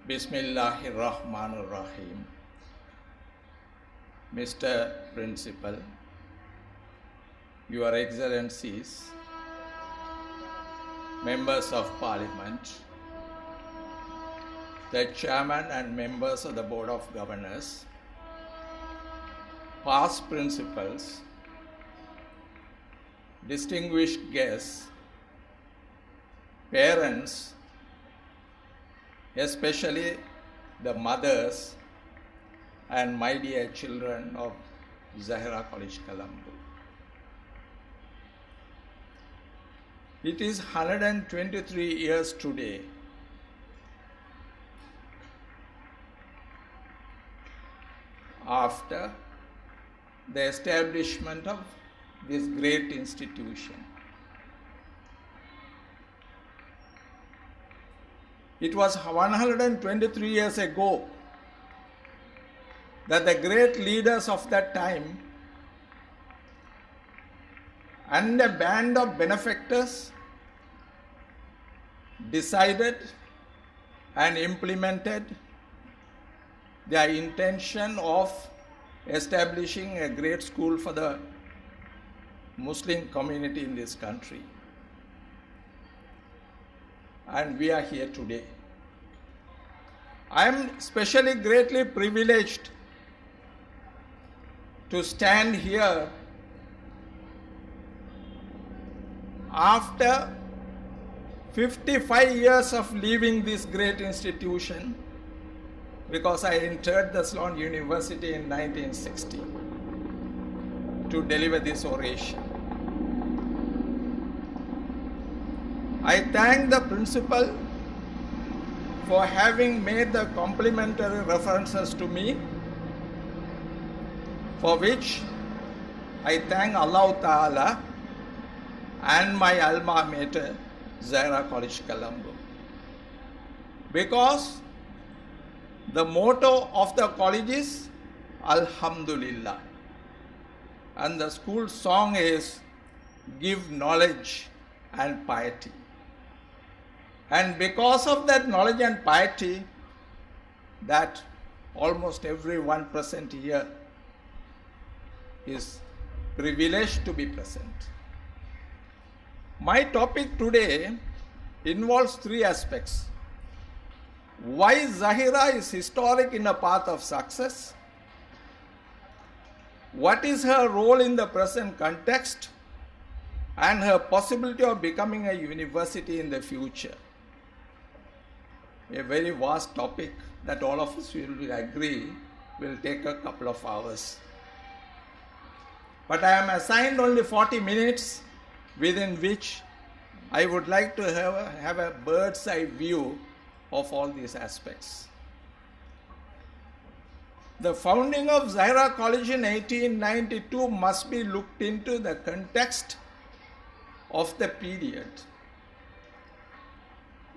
Bismillahirrahmanirrahim. Mr. Principal, Your Excellencies, Members of Parliament, the Chairman and members of the Board of Governors, past principals, distinguished guests, parents, especially the mothers and my dear children of Zahira College, Colombo. It is 123 years today after the establishment of this great institution. It was 123 years ago that the great leaders of that time and a band of benefactors decided and implemented their intention of establishing a great school for the Muslim community in this country. And we are here today. I am especially greatly privileged to stand here after 55 years of leaving this great institution, because I entered the Sloan University in 1960 to deliver this oration. I thank the principal for having made the complimentary references to me, for which I thank Allah Ta'ala and my alma mater, Zahira College, Colombo. Because the motto of the college is Alhamdulillah, and the school song is Give Knowledge and Piety. And because of that knowledge and piety, that almost everyone present here is privileged to be present. My topic today involves three aspects. Why Zahira is historic in a path of success, what is her role in the present context, and her possibility of becoming a university in the future. A very vast topic that all of us will agree will take a couple of hours. But I am assigned only 40 minutes, within which I would like to have a bird's eye view of all these aspects. The founding of Zahira College in 1892 must be looked into the context of the period.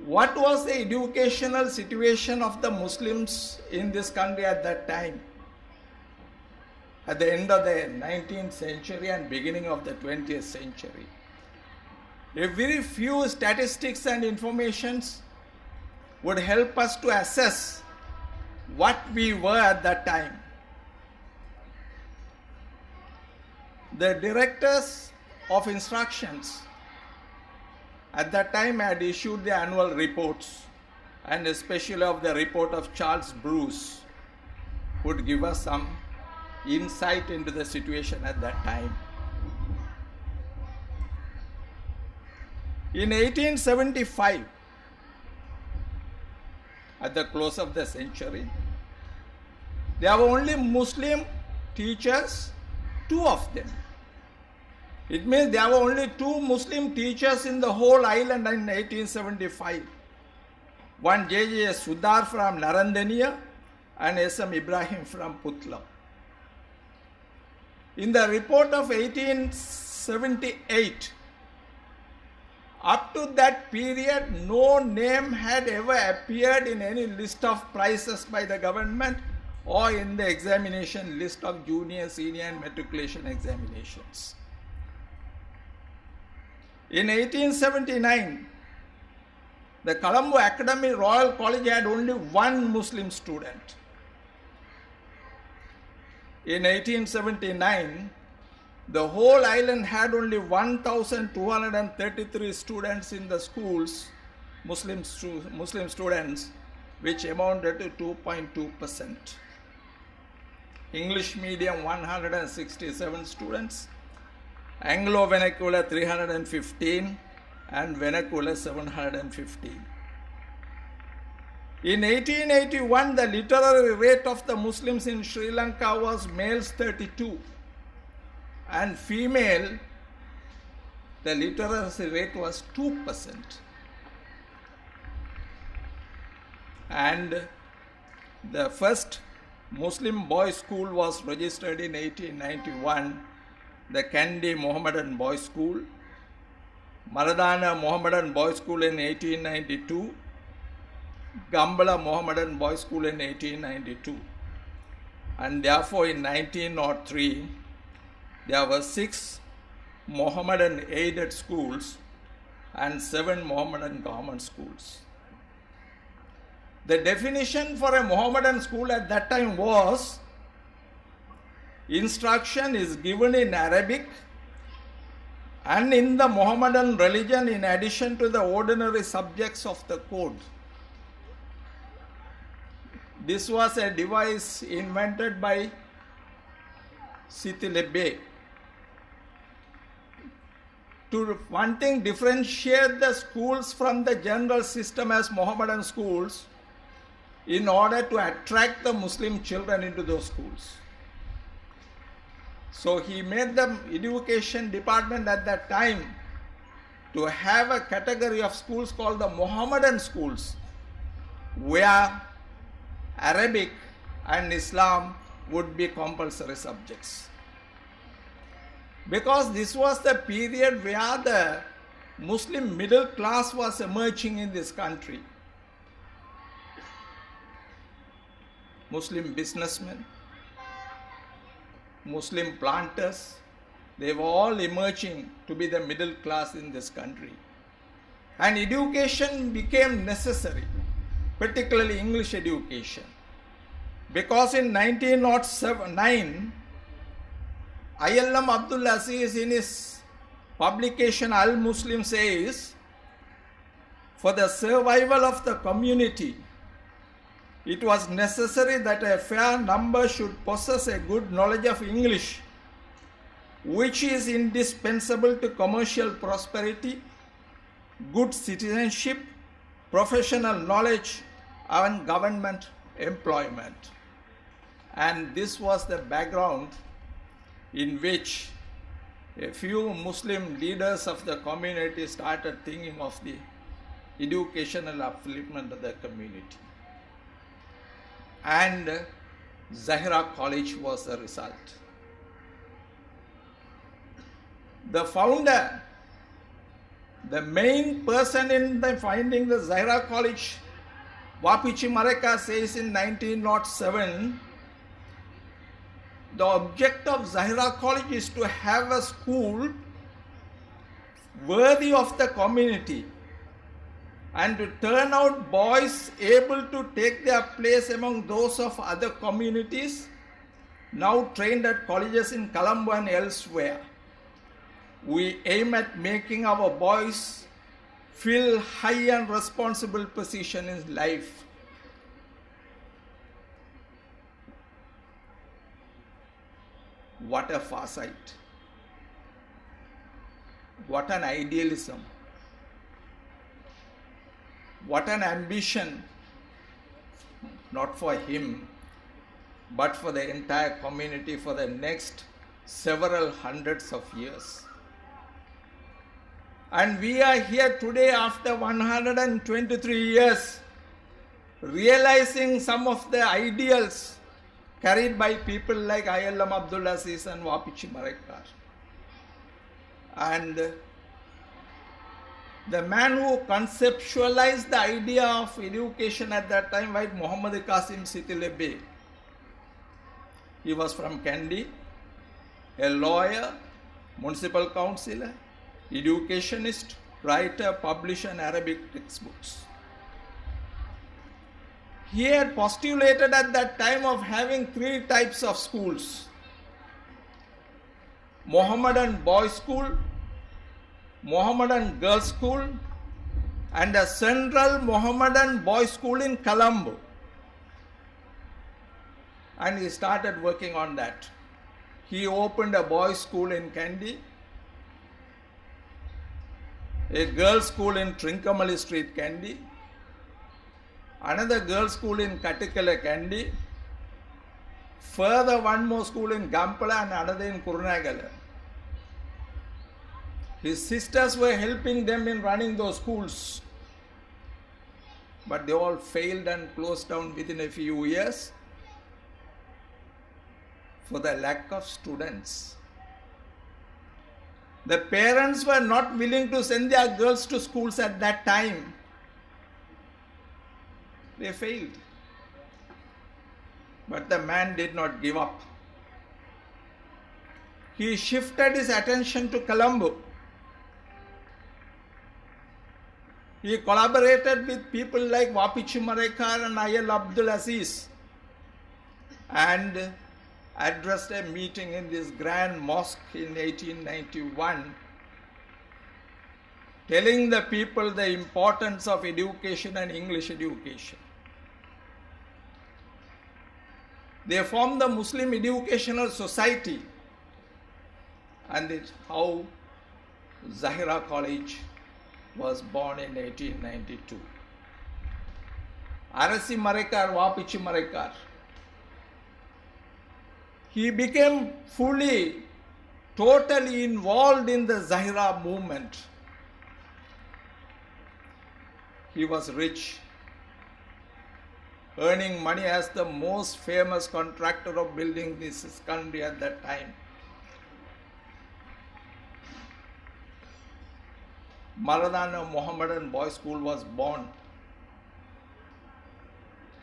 What was the educational situation of the Muslims in this country at that time? At the end of the 19th century and beginning of the 20th century. A very few statistics and informations would help us to assess what we were at that time. The directors of instructions at that time had issued the annual reports, and especially of the report of Charles Bruce would give us some insight into the situation at that time. In 1875, at the close of the century, there were only Muslim teachers, 2 of them. It means there were only 2 Muslim teachers in the whole island in 1875. One J.J. Sudar from Narandaniya and S.M. Ibrahim from Putla. In the report of 1878, up to that period, no name had ever appeared in any list of prizes by the government or in the examination list of junior, senior and matriculation examinations. In 1879, The Colombo Academy Royal College had only one Muslim student. In 1879, the whole island had only 1,233 students in the schools, Muslim students, which amounted to 2.2%. English medium 167 students, Anglo vernacular 315, and vernacular 715. In 1881, the literary rate of the Muslims in Sri Lanka was males 32 and female, the literacy rate was 2%. And the first Muslim boys' school was registered in 1891, the Kandy Mohammedan Boys' School, Maradana Mohammedan Boys' School in 1892, Gambala Mohammedan Boys' School in 1892. And therefore in 1903, there were 6 Mohammedan aided schools and 7 Mohammedan government schools. The definition for a Mohammedan school at that time was instruction is given in Arabic and in the Mohammedan religion in addition to the ordinary subjects of the code. This was a device invented by Siti Lebbe to one thing differentiate the schools from the general system as Mohammedan schools in order to attract the Muslim children into those schools. So he made the education department at that time to have a category of schools called the Mohammedan schools, where Arabic and Islam would be compulsory subjects. Because this was the period where the Muslim middle class was emerging in this country. Muslim businessmen, Muslim planters, they were all emerging to be the middle class in this country. And education became necessary, particularly English education. Because in 1909, ILM Abdul Aziz in his publication Al-Muslim says, for the survival of the community, it was necessary that a fair number should possess a good knowledge of English, which is indispensable to commercial prosperity, good citizenship, professional knowledge, and government employment. And this was the background in which a few Muslim leaders of the community started thinking of the educational upliftment of the community. And Zahira College was the result. The founder, the main person in the finding the Zahira College, Wapichi Mareka says in 1907, the object of Zahira College is to have a school worthy of the community and to turn out boys able to take their place among those of other communities now trained at colleges in Colombo and elsewhere. We aim at making our boys fill high and responsible position in life. What a foresight. What an idealism. What an ambition, not for him, but for the entire community for the next several hundreds of years. And we are here today after 123 years, realizing some of the ideals carried by people like ILM Abdul Aziz and Wapichi Marekar. And the man who conceptualized the idea of education at that time was Muhammad Qasim Sitilebe. He was from Kandy, a lawyer, municipal councillor, educationist, writer, publisher in Arabic textbooks. He had postulated at that time of having three types of schools: Mohammedan boys' school, Mohammedan girls' school, and a central Mohammedan boys' school in Colombo. And he started working on that. He opened a boys' school in Kandy, a girls' school in Trincomalee Street, Kandy, another girls' school in Katikala, Kandy, further one more school in Gampala and another in Kurunagala. His sisters were helping them in running those schools, but they all failed and closed down within a few years for the lack of students. The parents were not willing to send their girls to schools at that time. They failed. But the man did not give up. He shifted his attention to Colombo. He collaborated with people like Wapichi Marekar and Ayal Abdul Aziz and addressed a meeting in this grand mosque in 1891, telling the people the importance of education and English education. They formed the Muslim Educational Society, and it's how Zahira College was born in 1892. Arasi Marekar, Wapichi Marekar. He became fully, totally involved in the Zahira movement. He was rich, earning money as the most famous contractor of building this country at that time. Maradana Mohammedan Boys' School was born.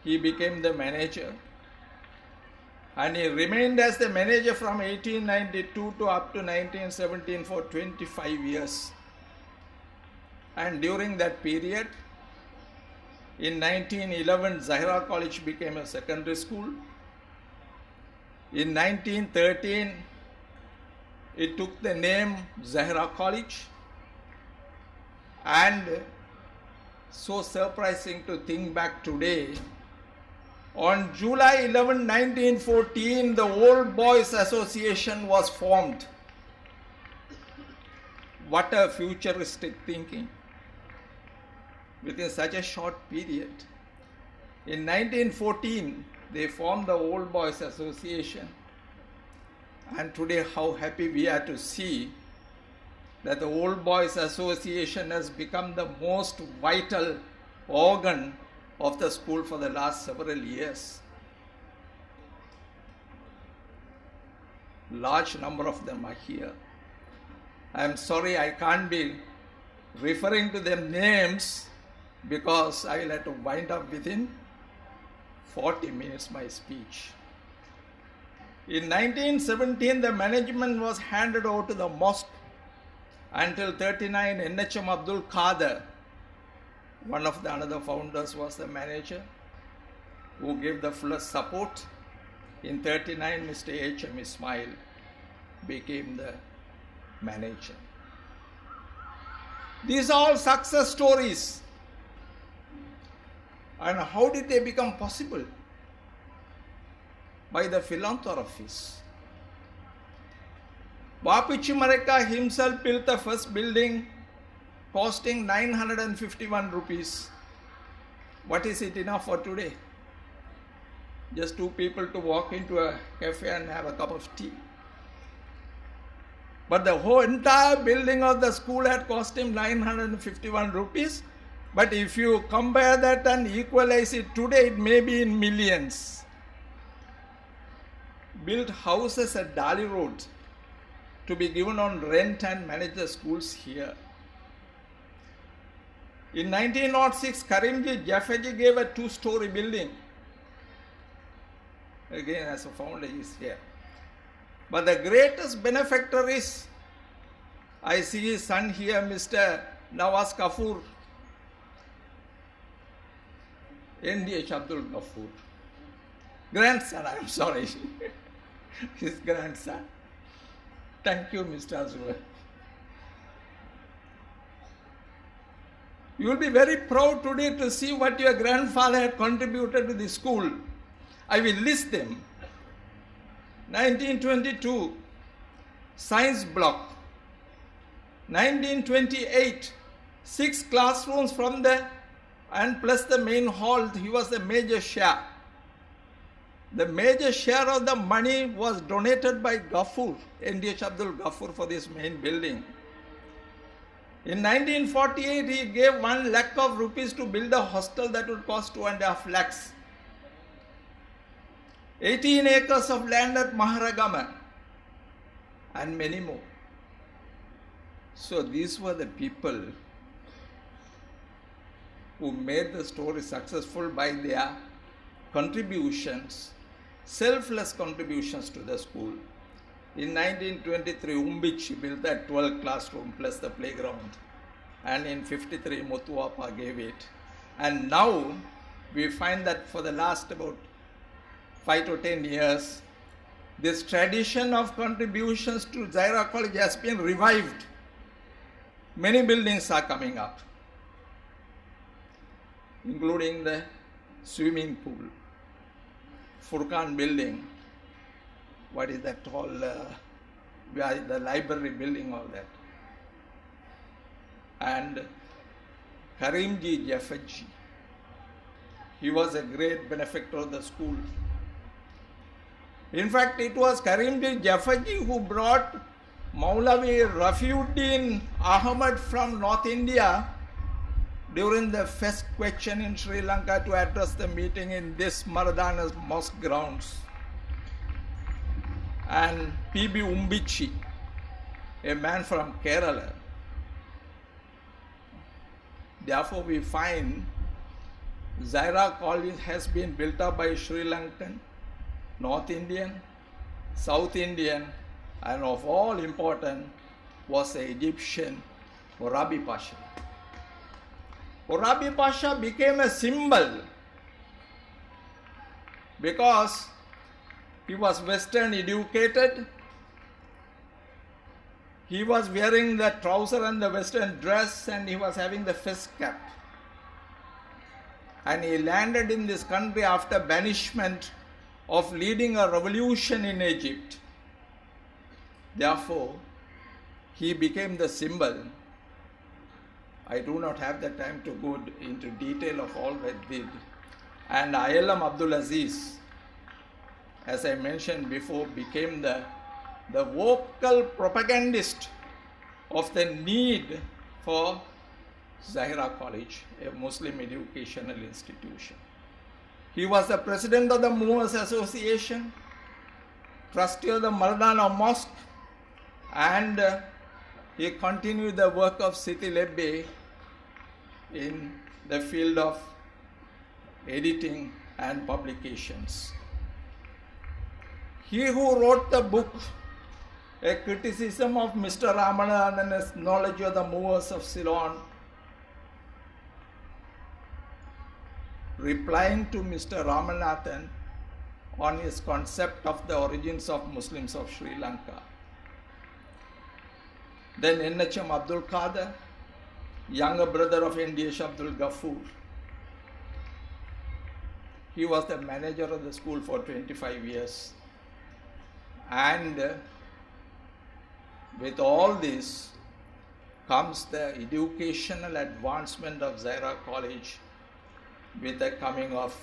He became the manager, and he remained as the manager from 1892 to up to 1917 for 25 years. And during that period, in 1911, Zahira College became a secondary school. In 1913, it took the name Zahira College. And so surprising to think back today, on July 11, 1914, the Old Boys Association was formed. What a futuristic thinking within such a short period. In 1914, they formed the Old Boys Association. And today, how happy we are to see that the Old Boys Association has become the most vital organ of the school for the last several years. Large number of them are here. I am sorry I can't be referring to their names because I will have to wind up within 40 minutes my speech. In 1917, the management was handed over to the mosque. Until 39, NHM Abdul Qadir, one of the another founders, was the manager who gave the fullest support. In 39, Mr. H.M. Ismail became the manager. These are all success stories. And how did they become possible? By the philanthropies. Wapichi Mareka himself built the first building costing 951 rupees. What is it enough for today? Just two people to walk into a cafe and have a cup of tea. But the whole entire building of the school had cost him 951 rupees. But if you compare that and equalize it today, it may be in millions. Built houses at Dali Road to be given on rent and manage the schools here. In 1906, Karimji Jaffeji gave a two-story building. Again, as a founder, he is here. But the greatest benefactor is, I see his son here, Mr. Nawaz Kapoor. NDH Abdul Ghaffur. Grandson, I'm sorry. His grandson. Thank you, Mr. Azura. You will be very proud today to see what your grandfather had contributed to the school. I will list them. 1922, science block. 1928, 6 classrooms from the and plus the main hall, he was the major share. The major share of the money was donated by Ghaffur, NDH Abdul Ghaffur, for this main building. In 1948, he gave 1 lakh of rupees to build a hostel that would cost 2.5 lakhs. 18 acres of land at Maharagama and many more. So these were the people who made the story successful by their contributions, selfless contributions to the school. In 1923, Umbichi built that 12 classroom plus the playground. And in 53, Mutuapa gave it. And now we find that for the last about 5 to 10 years, this tradition of contributions to Zahira College has been revived. Many buildings are coming up, including the swimming pool, Furqan building, what is that called, the library building, all that. And Karimji Jafarji, he was a great benefactor of the school. In fact, it was Karimji Jafarji who brought Maulavi Rafiuddin Ahmad from North India during the first question in Sri Lanka to address the meeting in this Maradana's mosque grounds. And P.B. Umbichi, a man from Kerala. Therefore, we find Zahira College has been built up by Sri Lankan, North Indian, South Indian, and of all important was the Egyptian Orabi Pasha. Orabi Pasha became a symbol because he was Western educated. He was wearing the trouser and the Western dress, and he was having the fez cap. And he landed in this country after banishment of leading a revolution in Egypt. Therefore, he became the symbol. I do not have the time to go into detail of all that did. And Ayyalam Abdul Aziz, as I mentioned before, became the vocal propagandist of the need for Zahira College, a Muslim educational institution. He was the president of the Movers Association, trustee of the Maradana Mosque, and he continued the work of Siti Lebbe in the field of editing and publications. He who wrote the book, A Criticism of Mr. Ramanathan's Knowledge of the Movers of Ceylon, replying to Mr. Ramanathan on his concept of the origins of Muslims of Sri Lanka. Then NHM Abdul Qadir, younger brother of NDH Abdul Ghaffur. He was the manager of the school for 25 years. And with all this comes the educational advancement of Zahira College with the coming of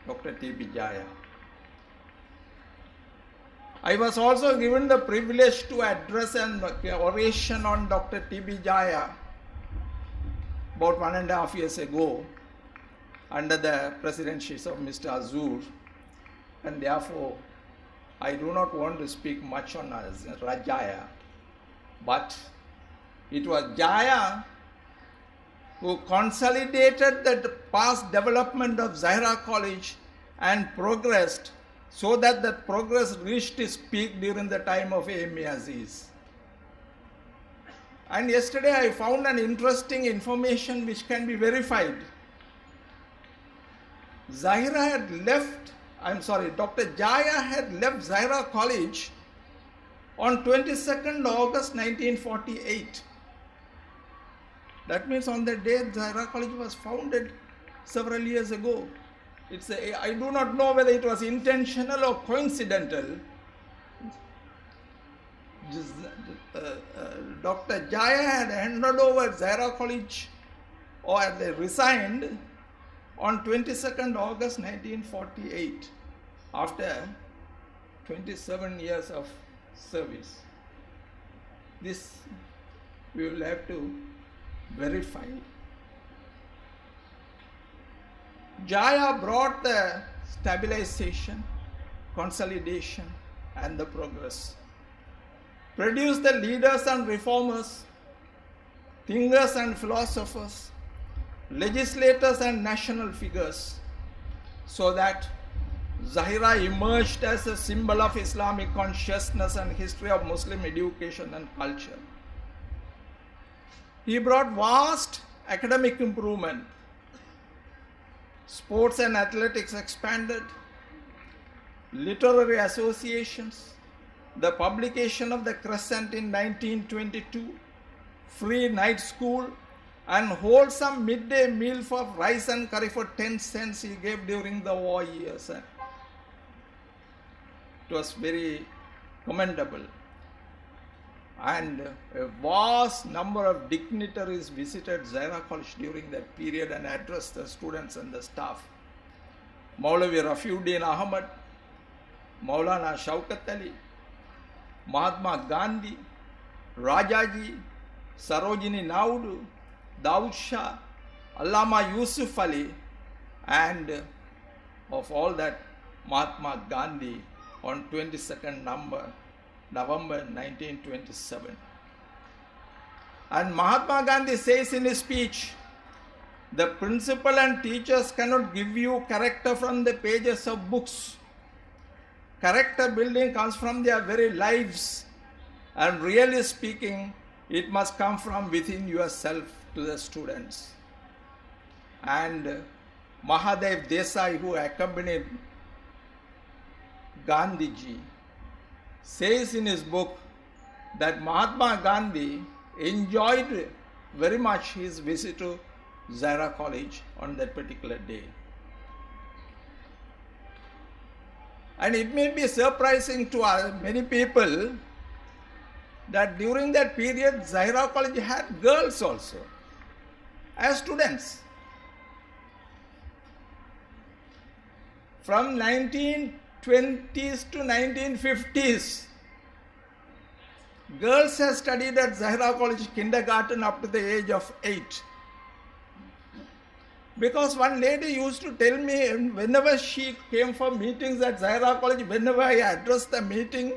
Dr. T.B. Jaya. I was also given the privilege to address an oration on Dr. T.B. Jaya about 1.5 years ago under the presidency of Mr. Azur, and therefore I do not want to speak much on Jaya, but it was Jaya who consolidated the past development of Zahira College and progressed so that the progress reached its peak during the time of A.M.A. Aziz. And yesterday I found an interesting information which can be verified. Dr. Jaya had left Zahira College on 22nd August 1948. That means on the day Zahira College was founded several years ago. I do not know whether it was intentional or coincidental. Dr. Jaya had handed over Zahira College, or they resigned on 22nd August 1948 after 27 years of service. This we will have to verify. Jaya brought the stabilization, consolidation, and the progress. Produced the leaders and reformers, thinkers and philosophers, legislators and national figures, so that Zahira emerged as a symbol of Islamic consciousness and history of Muslim education and culture. He brought vast academic improvement. Sports and athletics expanded, literary associations, the publication of the Crescent in 1922, free night school, and wholesome midday meal for rice and curry for 10 cents he gave during the war years. It was very commendable. And a vast number of dignitaries visited Zahira College during that period and addressed the students and the staff. Maulavi Rafiuddin Ahmad, Maulana Shaukat Ali, Mahatma Gandhi, Rajaji, Sarojini Naidu, Daud Shah, Allama Yusuf Ali, and of all that, Mahatma Gandhi on 22nd November 1927. And Mahatma Gandhi says in his speech, the principal and teachers cannot give you character from the pages of books. Character building comes from their very lives, and really speaking, it must come from within yourself to the students. And Mahadev Desai, who accompanied Gandhiji, says in his book that Mahatma Gandhi enjoyed very much his visit to Zahira College on that particular day. And it may be surprising to many people that during that period Zahira College had girls also as students. From 1920s to 1950s, girls have studied at Zahira College kindergarten up to the age of 8. Because one lady used to tell me whenever she came for meetings at Zahira College, whenever I addressed the meeting,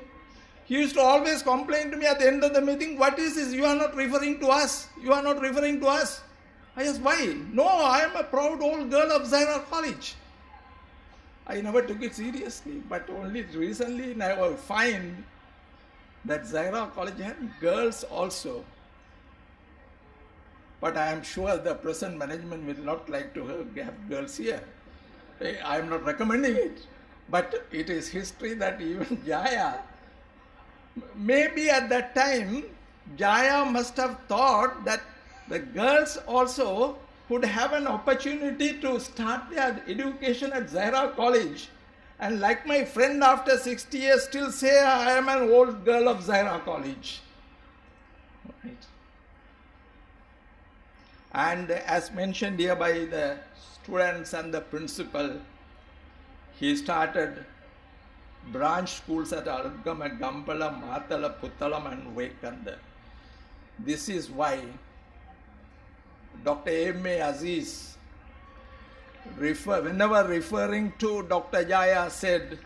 he used to always complain to me at the end of the meeting, what is this? You are not referring to us. You are not referring to us. I asked, why? No, I am a proud old girl of Zahira College. I never took it seriously, but only recently I find that Zahira College had girls also. But I am sure the present management will not like to have girls here. I am not recommending it. But it is history that even Jaya, maybe at that time, Jaya must have thought that the girls also could have an opportunity to start their education at Zahira College. And like my friend after 60 years still say, I am an old girl of Zahira College. Right. And as mentioned here by the students and the principal, he started branch schools at Alugama, Gampala, Matala, Puttalam and Vaikanda. This is why Dr. M.A. Aziz, whenever referring to Dr. Jaya, said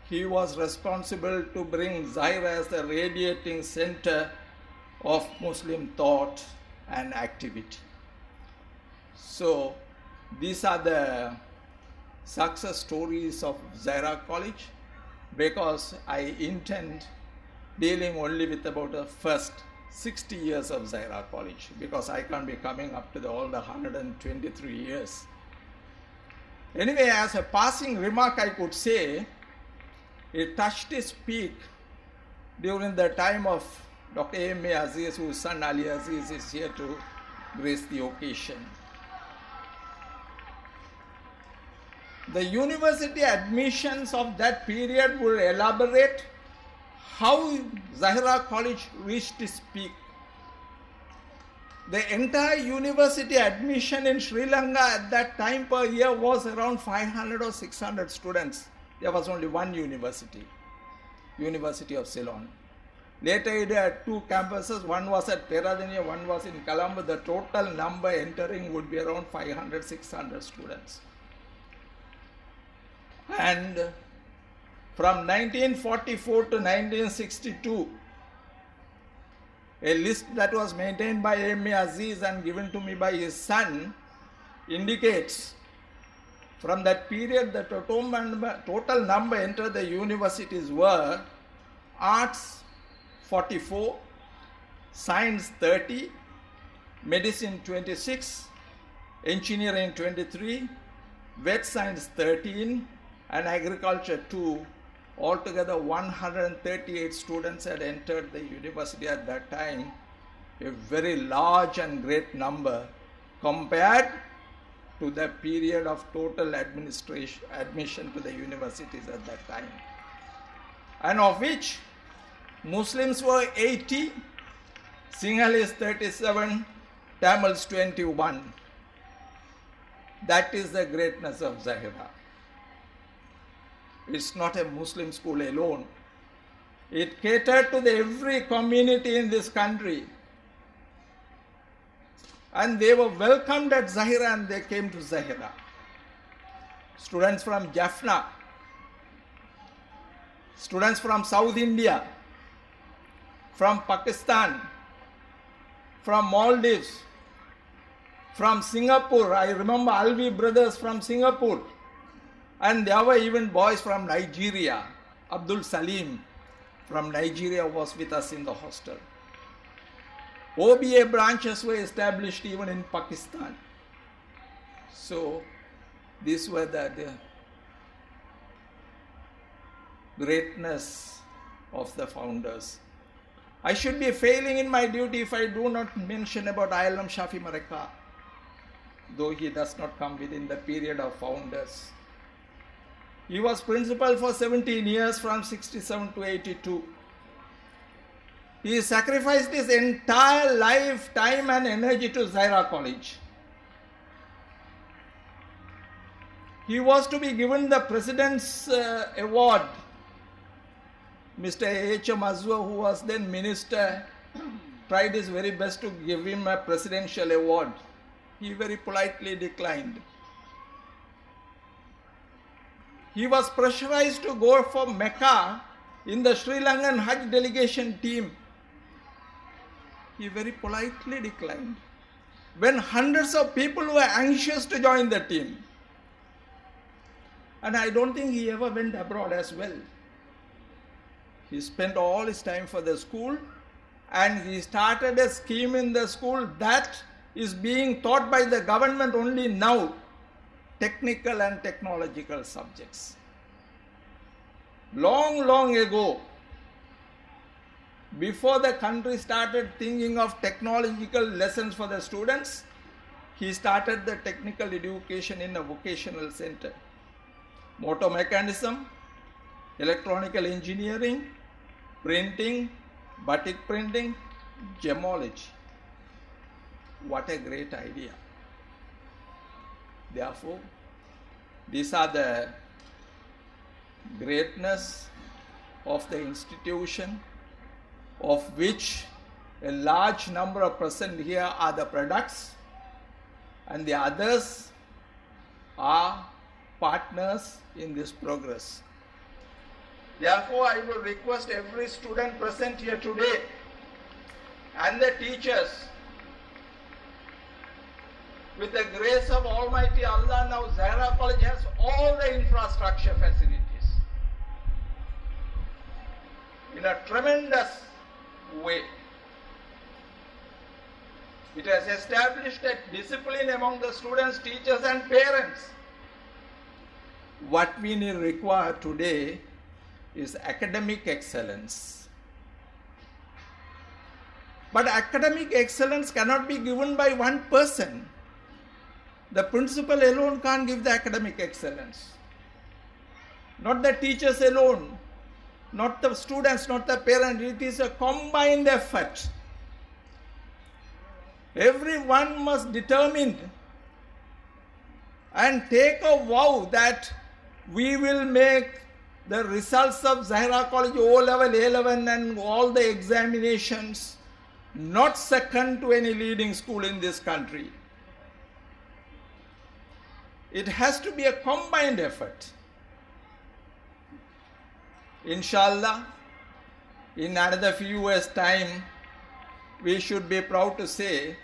he was responsible to bring Zahira as the radiating center of Muslim thought and activity. So these are the success stories of Zahira College, because I intend dealing only with about the first 60 years of Zahira College, because I can't be coming up to all the 123 years. Anyway, as a passing remark, I could say it touched its peak during the time of Dr. A.M.A. Aziz, whose son Ali Aziz is here to grace the occasion. The university admissions of that period will elaborate how Zahira College reached its peak. The entire university admission in Sri Lanka at that time per year was around 500 or 600 students. There was only one university, University of Ceylon. Later it had two campuses, one was at Peradeniya, one was in Colombo. The total number entering would be around 500, 600 students. And from 1944 to 1962, a list that was maintained by A.M.A. Aziz and given to me by his son indicates from that period the total number entered the universities were arts 44, science 30, medicine 26, engineering 23, vet science 13, and agriculture 2. Altogether 138 students had entered the university at that time, a very large and great number compared to the period of total admission to the universities at that time. And of which Muslims were 80, Sinhalese 37, Tamils 21. That is the greatness of Zahira. It's not a Muslim school alone. It catered to every community in this country. And they were welcomed at Zahira and they came to Zahira. Students from Jaffna, students from South India, from Pakistan, from Maldives, from Singapore. I remember Alvi brothers from Singapore. And there were even boys from Nigeria. Abdul Salim from Nigeria was with us in the hostel. OBA branches were established even in Pakistan. So these were the greatness of the founders. I should be failing in my duty if I do not mention about Alam Shafi Mareka, though he does not come within the period of founders. He was principal for 17 years from 67 to 82. He sacrificed his entire life, time and energy to Zahira College. He was to be given the President's Award. Mr. H.M. Azwa, who was then minister, tried his very best to give him a presidential award. He very politely declined. He was pressurized to go for Mecca in the Sri Lankan Hajj delegation team. He very politely declined, when hundreds of people were anxious to join the team. And I don't think he ever went abroad as well. He spent all his time for the school, and he started a scheme in the school that is being taught by the government only now. Technical and technological subjects. Long, long ago, before the country started thinking of technological lessons for the students, he started the technical education in a vocational center. Motor mechanism, electronical engineering, printing, batik printing, gemology. What a great idea. Therefore, these are the greatness of the institution, of which a large number of present here are the products, and the others are partners in this progress. Therefore, I will request every student present here today and the teachers, with the grace of Almighty Allah, now Zahira College has all the infrastructure facilities in a tremendous way. It has established a discipline among the students, teachers and parents what we require today is academic excellence. But academic excellence cannot be given by one person. The principal alone can't give the academic excellence. Not the teachers alone, not the students, not the parents. It is a combined effort. Everyone must determine and take a vow that we will make the results of Zahira College O-level, A-level and all the examinations not second to any leading school in this country. It has to be a combined effort. Inshallah, in another few years' time, we should be proud to say,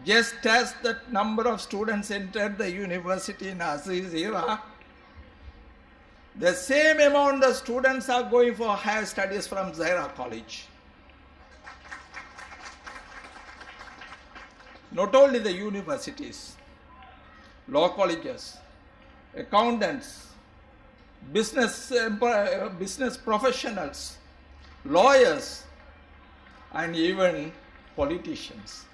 just as the number of students entered the university in Aziz era, the same amount of students are going for higher studies from Zahira College. Not only the universities, law colleges, accountants, business professionals, lawyers, and even politicians.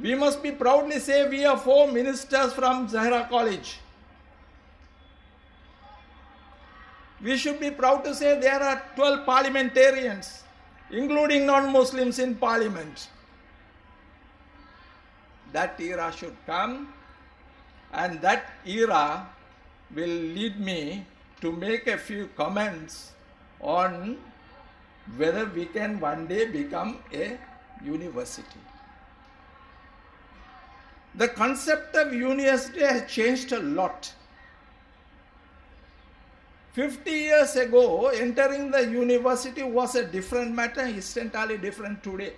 We must be proudly say we are 4 ministers from Zahira College. We should be proud to say there are 12 parliamentarians, including non-Muslims in parliament. That era should come, and that era will lead me to make a few comments on whether we can one day become a university. The concept of university has changed a lot. 50 years ago, entering the university was a different matter, it's entirely different today.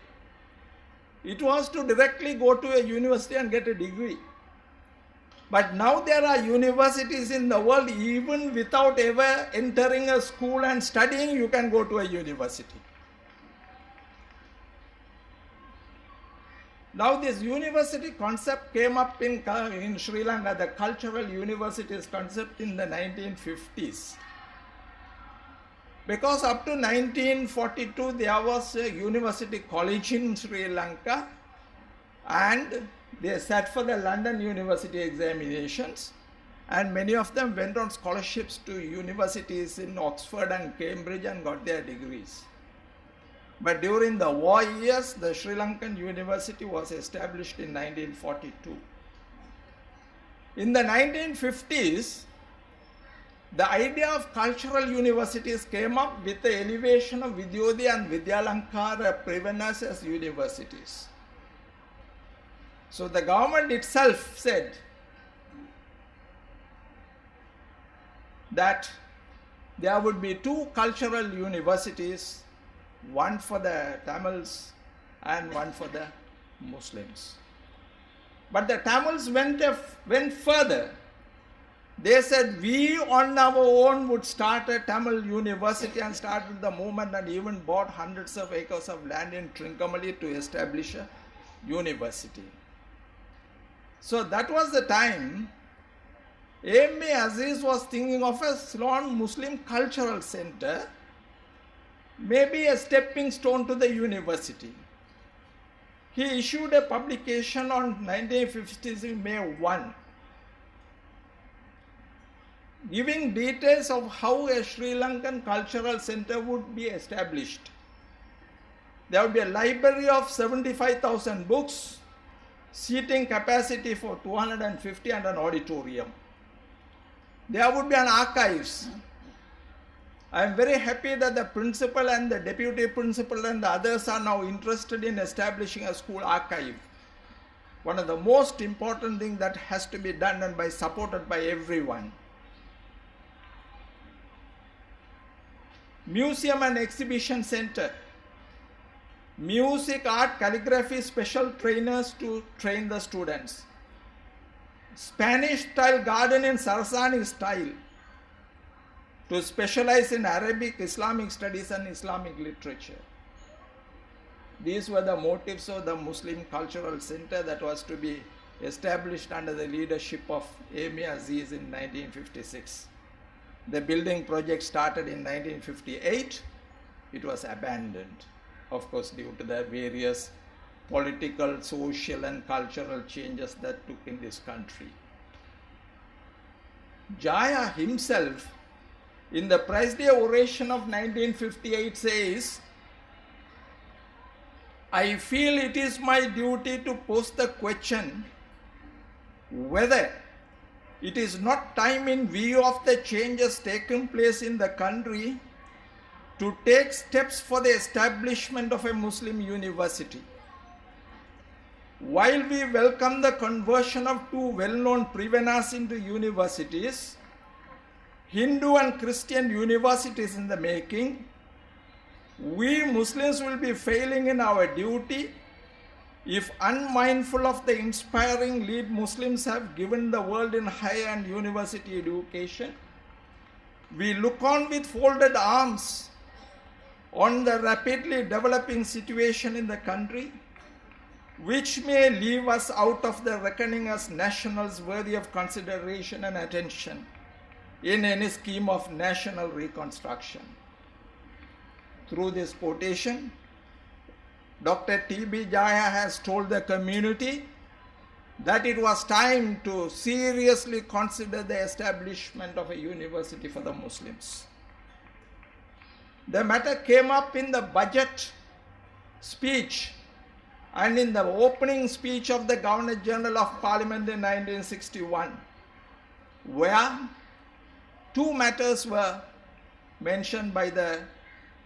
It was to directly go to a university and get a degree. But now there are universities in the world, even without ever entering a school and studying, you can go to a university. Now this university concept came up in Sri Lanka, the cultural universities concept in the 1950s. Because up to 1942 there was a university college in Sri Lanka, and they sat for the London University examinations, and many of them went on scholarships to universities in Oxford and Cambridge and got their degrees. But during the war years, the Sri Lankan University was established in 1942. In the 1950s, the idea of cultural universities came up with the elevation of Vidyodaya and Vidyalankara Prevenas as universities. So the government itself said that there would be 2 cultural universities, one for the Tamils and one for the Muslims. But the Tamils went further. They said we on our own would start a Tamil university and started the movement and even bought hundreds of acres of land in Trincomalee to establish a university. So that was the time A.M.A. Aziz was thinking of a Ceylon Muslim cultural center, maybe a stepping stone to the university. He issued a publication on 1950s May 1, giving details of how a Sri Lankan cultural center would be established. There would be a library of 75,000 books, seating capacity for 250 and an auditorium. There would be an archives. I am very happy that the principal and the deputy principal and the others are now interested in establishing a school archive. One of the most important things that has to be done and supported by everyone. Museum and exhibition center. Music, art, calligraphy, special trainers to train the students. Spanish style garden in Sarasani style to specialize in Arabic, Islamic studies and Islamic literature. These were the motives of the Muslim Cultural Center that was to be established under the leadership of Amy Aziz in 1956. The building project started in 1958. It was abandoned, of course, due to the various political, social, and cultural changes that took in this country. Jaya himself, in the Prize Day oration of 1958, says, "I feel it is my duty to pose the question whether it is not time, in view of the changes taking place in the country, to take steps for the establishment of a Muslim university. While we welcome the conversion of two well-known Privenas into universities, Hindu and Christian universities in the making, we Muslims will be failing in our duty if unmindful of the inspiring lead Muslims have given the world in higher and university education. We look on with folded arms on the rapidly developing situation in the country, which may leave us out of the reckoning as nationals worthy of consideration and attention in any scheme of national reconstruction." Through this quotation, Dr. T.B. Jaya has told the community that it was time to seriously consider the establishment of a university for the Muslims. The matter came up in the budget speech and in the opening speech of the Governor General of Parliament in 1961, where two matters were mentioned by the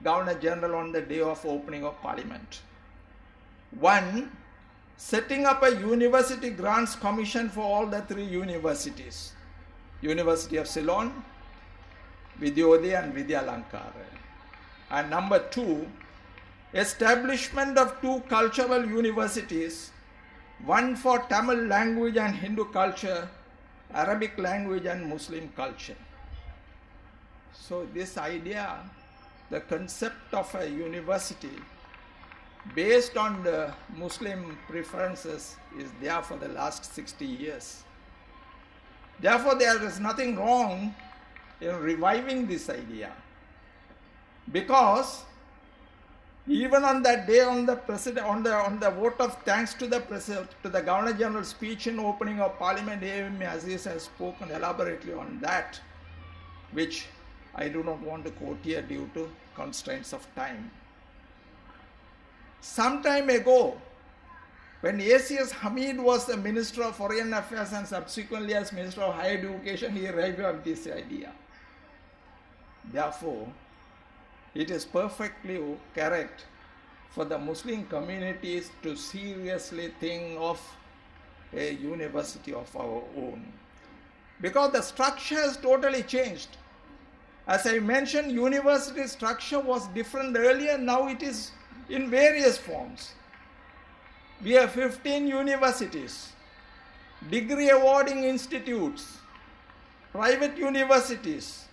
Governor General on the day of opening of Parliament. One, setting up a University Grants Commission for all the three universities, University of Ceylon, Vidyodaya and Vidyalankara. And number two, establishment of two cultural universities, one for Tamil language and Hindu culture, Arabic language and Muslim culture. So this idea, the concept of a university based on the Muslim preferences, is there for the last 60 years. Therefore, there is nothing wrong in reviving this idea, because even on that day, on the vote of thanks to the Governor General's speech in opening of Parliament, A.M. Aziz has spoken elaborately on that, which I do not want to quote here due to constraints of time. Some time ago, when A.C.S. Hamid was the Minister of Foreign Affairs and subsequently as Minister of Higher Education, he revived this idea. Therefore, it is perfectly correct for the Muslim communities to seriously think of a university of our own, because the structure has totally changed. As I mentioned, university structure was different earlier, now it is in various forms. We have 15 universities, degree awarding institutes, private universities,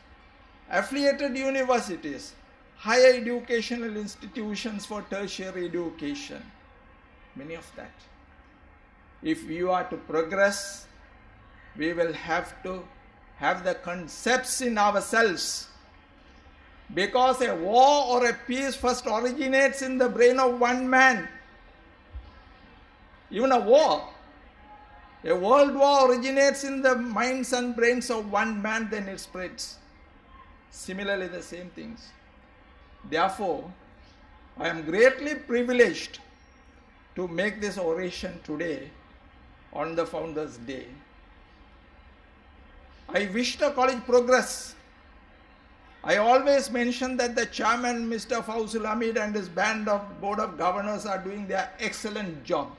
affiliated universities, higher educational institutions for tertiary education, many of that. If we are to progress, we will have to have the concepts in ourselves, because a war or a peace first originates in the brain of one man. Even a world war originates in the minds and brains of one man, then it spreads. Similarly, the same things. Therefore, I am greatly privileged to make this oration today on the Founders' Day. I wish the college progress. I always mention that the chairman, Mr. Fawzul Hamid, and his band of board of governors are doing their excellent job.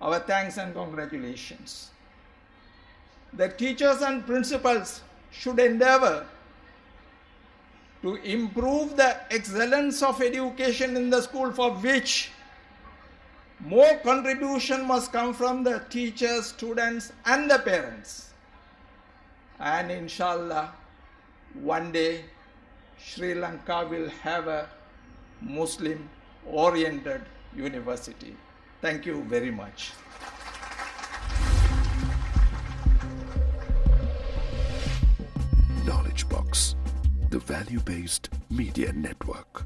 Our thanks and congratulations. The teachers and principals should endeavor to improve the excellence of education in the school, for which more contribution must come from the teachers, students, and the parents. And inshallah, one day Sri Lanka will have a Muslim-oriented university. Thank you very much. the Value Based Media Network.